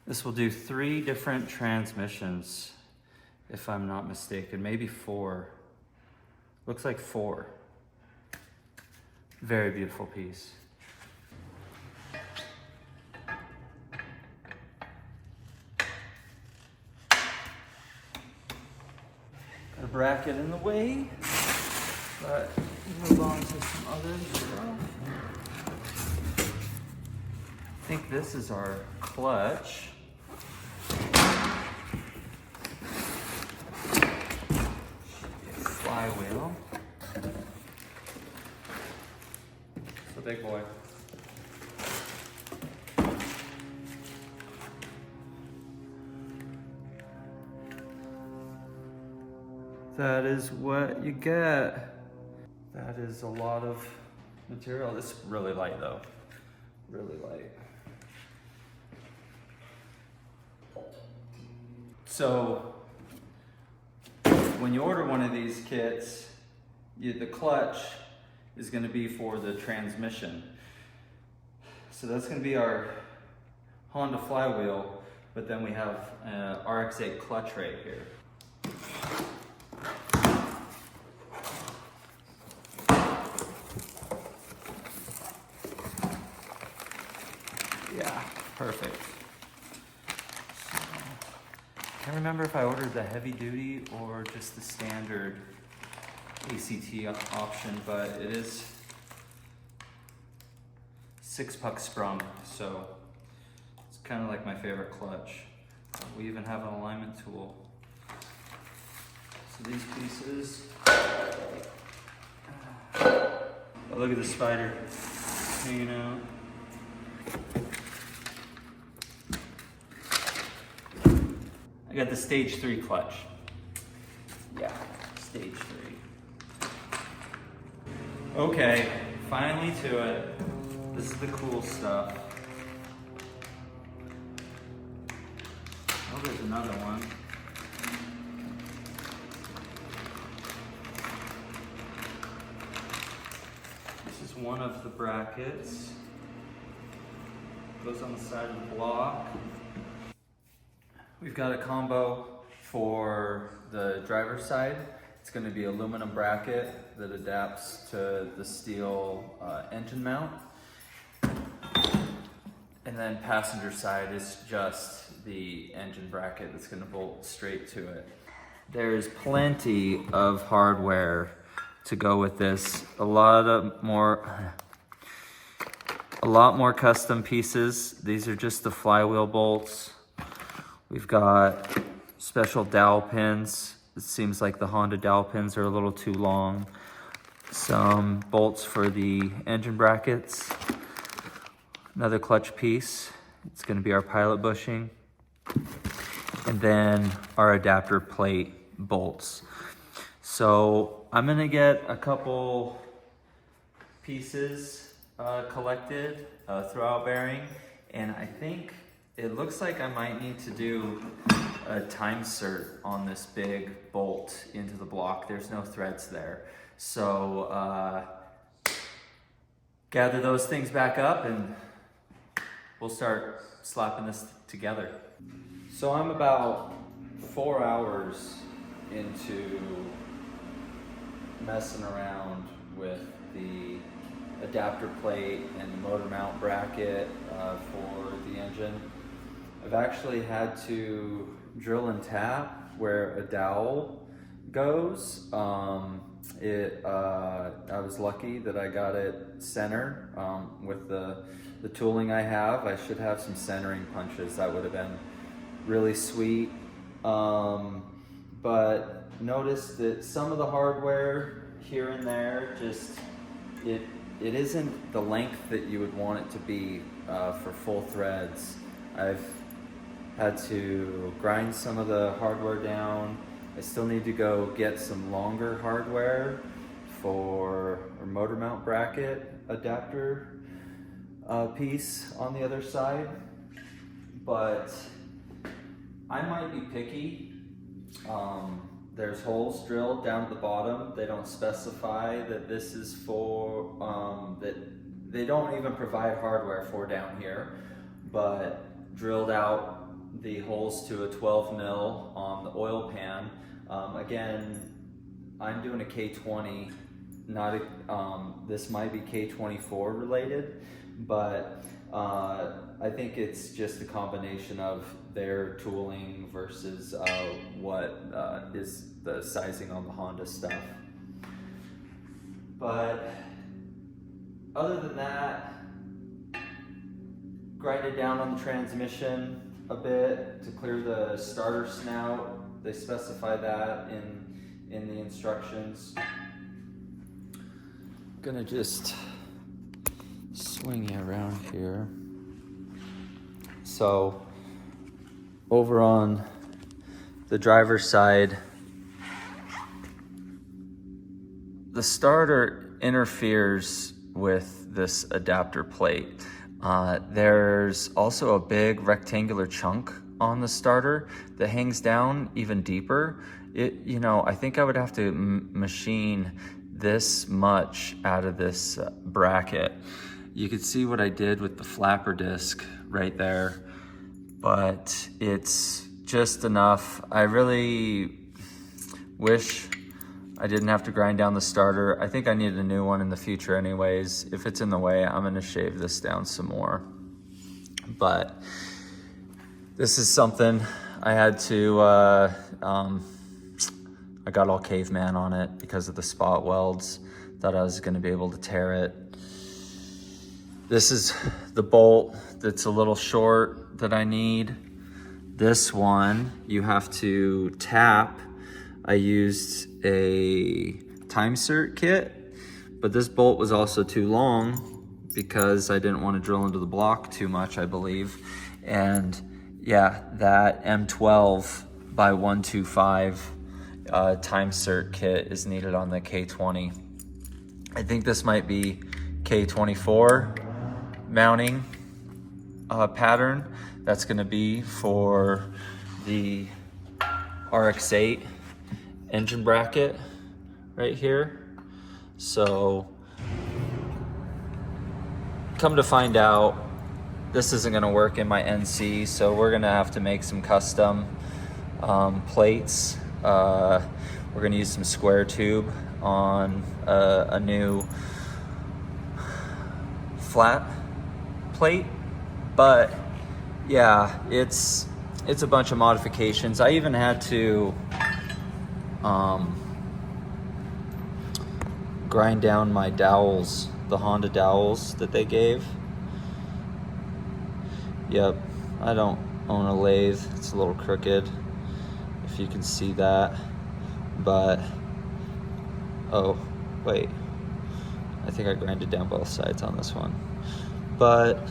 This will do 3 different transmissions, if I'm not mistaken, maybe 4. Looks like 4. Very beautiful piece. Got a bracket in the way, but move on to some others as well. I think this is our clutch. Flywheel. It's a big boy. That is what you get. That is a lot of material. It's really light though. Really light. So when you order one of these kits, the clutch is going to be for the transmission. So that's going to be our Honda flywheel, but then we have an RX-8 clutch right here. Yeah, perfect. So, I can't remember if I ordered the heavy duty or just the standard ACT option, but it is 6-puck sprung, so it's kind of like my favorite clutch. We even have an alignment tool. So these pieces, oh, look at the spider hanging out. I got the stage 3 clutch. Yeah, stage 3. Okay, finally to it. This is the cool stuff. Oh, there's another one. This is one of the brackets. Goes on the side of the block. We've got a combo for the driver's side. It's going to be aluminum bracket that adapts to the steel engine mount. And then passenger side is just the engine bracket that's going to bolt straight to it. There's plenty of hardware to go with this. A lot more custom pieces. These are just the flywheel bolts. We've got special dowel pins. It seems like the Honda dowel pins are a little too long. Some bolts for the engine brackets. Another clutch piece. It's going to be our pilot bushing. And then our adapter plate bolts. So I'm going to get a couple pieces collected, throwout bearing, and I think it looks like I might need to do a time cert on this big bolt into the block. There's no threads there. So gather those things back up and we'll start slapping this together. So I'm about 4 hours into messing around with the adapter plate and the motor mount bracket for the engine. I've actually had to drill and tap where a dowel goes. I was lucky that I got it centered with the tooling I have. I should have some centering punches. That would have been really sweet. But notice that some of the hardware here and there, just it isn't the length that you would want it to be for full threads. I've had to grind some of the hardware down. I still need to go get some longer hardware for a motor mount bracket adapter piece on the other side. But I might be picky. There's holes drilled down at the bottom. They don't specify that this is for, that they don't even provide hardware for down here, but drilled out the holes to a 12 mil on the oil pan. Again, I'm doing a K20, not a, this might be K24 related, but I think it's just a combination of their tooling versus what is the sizing on the Honda stuff. But other than that, grinded down on the transmission a bit to clear the starter snout. They specify that in the instructions. Gonna just swing you around here. So over on the driver's side, the starter interferes with this adapter plate. There's also a big rectangular chunk on the starter that hangs down even deeper. I think I would have to machine this much out of this bracket. You could see what I did with the flapper disc right there, but it's just enough. I really wish I didn't have to grind down the starter. I think I need a new one in the future anyways. If it's in the way, I'm gonna shave this down some more. But this is something I had to, I got all caveman on it because of the spot welds. Thought I was gonna be able to tear it. This is the bolt that's a little short that I need. This one, you have to tap. I used a time cert kit, but this bolt was also too long because I didn't want to drill into the block too much, I believe. And yeah, that M12 by 125 time cert kit is needed on the K20. I think this might be K24 mounting pattern. That's gonna be for the RX-8 engine bracket right here. So come to find out, this isn't gonna work in my NC, so we're gonna have to make some custom plates. We're gonna use some square tube on a new flat plate. But yeah, it's a bunch of modifications. I even had to grind down my dowels, the Honda dowels that they gave. Yep, I don't own a lathe. It's a little crooked, if you can see that. But, oh, wait. I think I grinded down both sides on this one. But,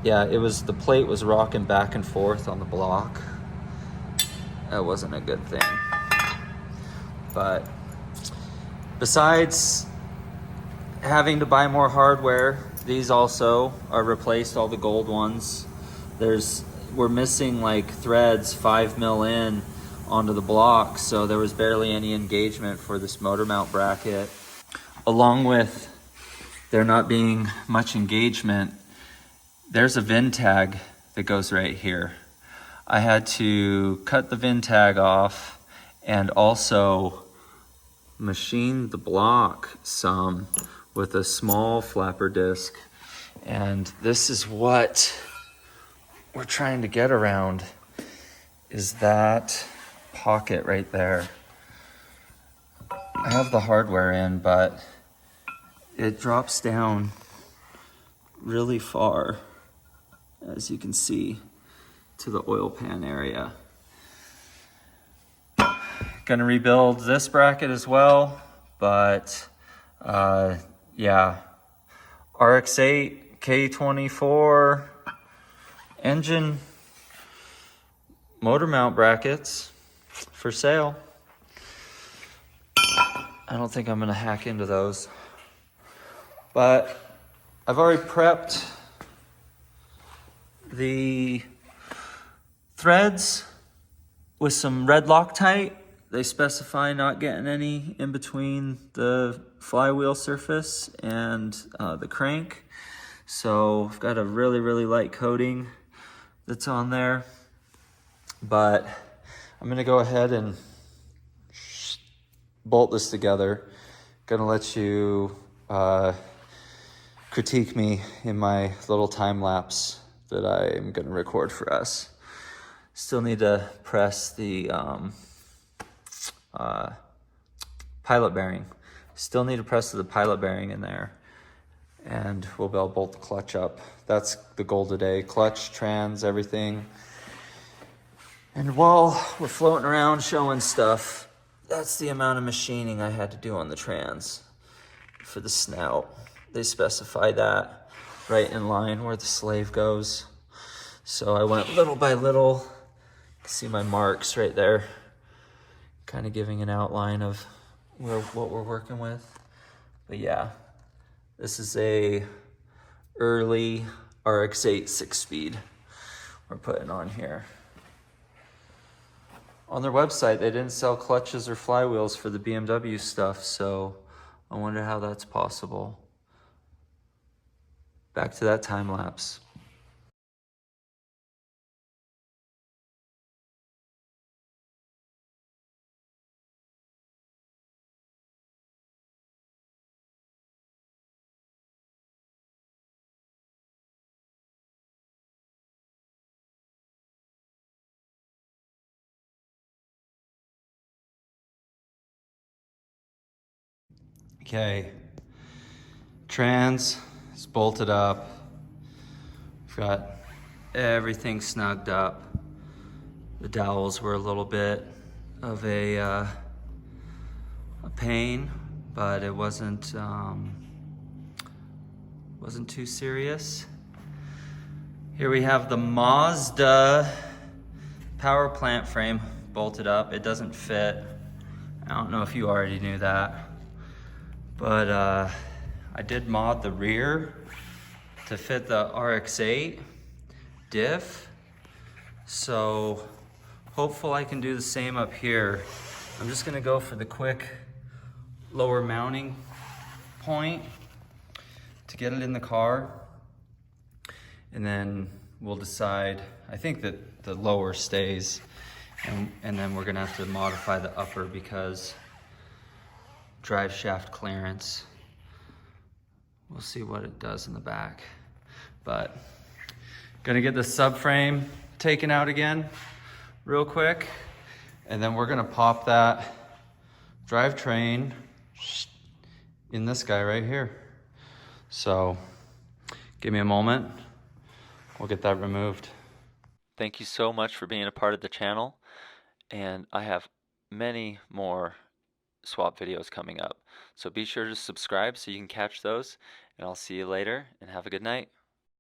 yeah, the plate was rocking back and forth on the block. That wasn't a good thing. But besides having to buy more hardware, these also are replaced, all the gold ones. We're missing like threads 5 mil in onto the block, so there was barely any engagement for this motor mount bracket. Along with there not being much engagement, there's a VIN tag that goes right here. I had to cut the VIN tag off and also machine the block some with a small flapper disc. And this is what we're trying to get around, is that pocket right there. I have the hardware in, but it drops down really far, as you can see, to the oil pan area. Gonna rebuild this bracket as well, but yeah, RX-8, K24 engine motor mount brackets for sale. I don't think I'm gonna hack into those, but I've already prepped the threads with some red Loctite. They specify not getting any in between the flywheel surface and the crank. So I've got a really, really light coating. that's on there. But I'm gonna go ahead and bolt this together. Gonna let you critique me in my little time lapse that I'm gonna record for us. Still need to press the pilot bearing. Still need to press the pilot bearing in there, and we'll be able to bolt the clutch up. That's the goal today. Clutch, trans, everything. And while we're floating around showing stuff, that's the amount of machining I had to do on the trans for the snout. They specify that right in line where the slave goes. So I went little by little. You can see my marks right there, kind of giving an outline of what we're working with. But yeah, this is a early RX-8 6-speed we're putting on here. On their website, they didn't sell clutches or flywheels for the BMW stuff, so I wonder how that's possible. Back to that time lapse. Okay, trans is bolted up. We've got everything snugged up. The dowels were a little bit of a pain, but it wasn't too serious. Here we have the Mazda power plant frame bolted up. It doesn't fit. I don't know if you already knew that, but I did mod the rear to fit the RX-8 diff. So hopefully I can do the same up here. I'm just gonna go for the quick lower mounting point to get it in the car. And then we'll decide. I think that the lower stays, and then we're gonna have to modify the upper because drive shaft clearance. We'll see what it does in the back. But gonna get the subframe taken out again real quick, and then we're gonna pop that drivetrain in this guy right here. So give me a moment. We'll get that removed. Thank you so much for being a part of the channel, and I have many more swap videos coming up. So be sure to subscribe so you can catch those, and I'll see you later, and have a good night.